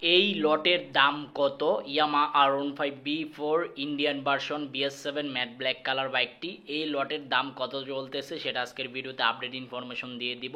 এই লটের দাম কত? ইয়ামা R15B4 Indian version BS7 matte black colour বাইকটি, এই লটের দাম কত চলতেছে সেটা আজকের ভিডিওতে আপডেট ইনফরমেশন দিয়ে দিব।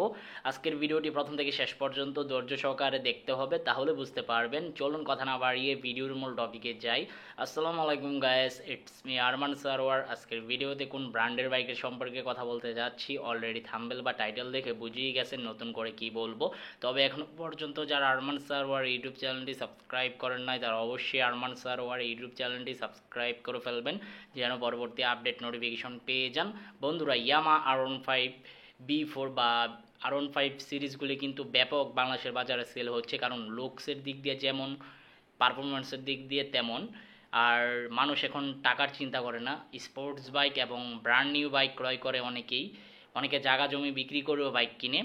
আজকের ভিডিওটি প্রথম থেকে শেষ পর্যন্ত ধৈর্য সহকারে দেখতে হবে, তাহলে বুঝতে পারবেন। চলুন কথা না বাড়িয়ে ভিডিওর মূল টপিকে যাই। আসসালামু আলাইকুম guys, it's me Arman Sarwar. আজকের ভিডিওতে কোন ব্র্যান্ডের বাইকের সম্পর্কে কথা বলতে যাচ্ছি অলরেডি থাম্বনেল বা টাইটেল দেখে বুঝিয়ে গেছেন নতুন করে কি বলবো। তবে এখনো পর্যন্ত যারা আরমান সারোয়ার ইউটিউব চ্যানেলটি সাবস্ক্রাইব করেন নাই তারা অবশ্যই আরমান সারোয়ার ইউটিউব চ্যানেলটি সাবস্ক্রাইব করে ফেলবেন, যেন পরবর্তী আপডেট নোটিফিকেশন পেয়ে যান। বন্ধুরা, ইয়ামা R15B4 বা R15 সিরিজগুলি কিন্তু ব্যাপক বাংলাদেশের বাজারে সেল হচ্ছে, কারণ লুকসের দিক দিয়ে যেমন, পারফরমেন্সের দিক দিয়ে তেমন। আর মানুষ এখন টাকার চিন্তা করে না, স্পোর্টস বাইক এবং ব্র্যান্ড নিউ বাইক ক্রয় করে অনেকেই, অনেকে জায়গা জমি বিক্রি করেও বাইক কিনে।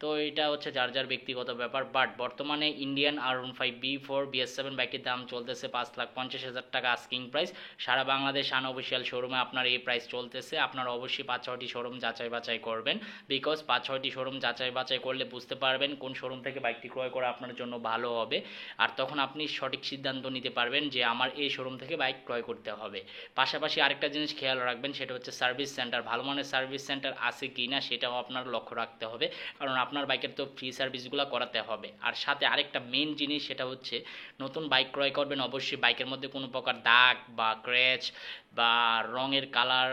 তো এটা হচ্ছে যার যার ব্যক্তিগত ব্যাপার। বাট বর্তমানে ইন্ডিয়ান R15B4 BS7 বাইকের দাম চলতেছে 5,50,000 টাকা আস্কিং প্রাইস। সারা বাংলাদেশ আনঅফিসিয়াল শোরুমে আপনার এই প্রাইস চলতেছে। আপনারা অবশ্যই 5-6টি শোরুম যাচাই বাছাই করবেন, বিকজ 5-6টি শোরুম যাচাই বাছাই করলে বুঝতে পারবেন কোন শোরুম থেকে বাইকটি ক্রয় করা আপনার জন্য ভালো হবে। আর তখন আপনি সঠিক সিদ্ধান্ত নিতে পারবেন যে আমার এই শোরুম থেকে বাইক ক্রয় করতে হবে। পাশাপাশি আরেকটা জিনিস খেয়াল রাখবেন, সেটা হচ্ছে সার্ভিস সেন্টার, ভালো মানের সার্ভিস সেন্টার আছে কি না সেটাও আপনার লক্ষ্য রাখতে হবে, কারণ আপনার বাইকের তো ফ্রি সার্ভিসগুলো করাতে হবে। আর সাথে আরেকটা মেন জিনিস, সেটা হচ্ছে নতুন বাইক ক্রয় করবেন, অবশ্যই বাইকের মধ্যে কোনো প্রকার দাগ বা ক্র্যাচ বা রঙের কালার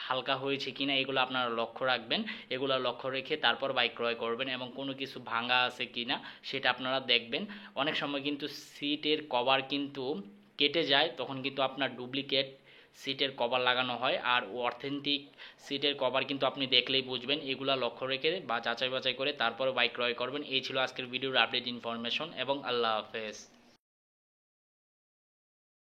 হালকা হয়েছে কিনা এগুলো আপনারা লক্ষ্য রাখবেন। এগুলো লক্ষ্য রেখে তারপর বাইক ক্রয় করবেন, এবং কোনো কিছু ভাঙা আছে কিনা সেটা আপনারা দেখবেন। অনেক সময় কিন্তু সিটের কভার কিন্তু কেটে যায়, তখন কিন্তু আপনার ডুপ্লিকেট সিটের কভার লাগানো হয়। আর অথেন্টিক সিটের কভার কিন্তু আপনি দেখলেই বুঝবেন। এগুলা লক্ষ্য রেখে বা যাচাই বাছাই করে তারপরে বাইক ক্রয় করবেন। এই ছিল আজকের ভিডিওর আপডেট ইনফরমেশন, এবং আল্লাহ হাফেজ।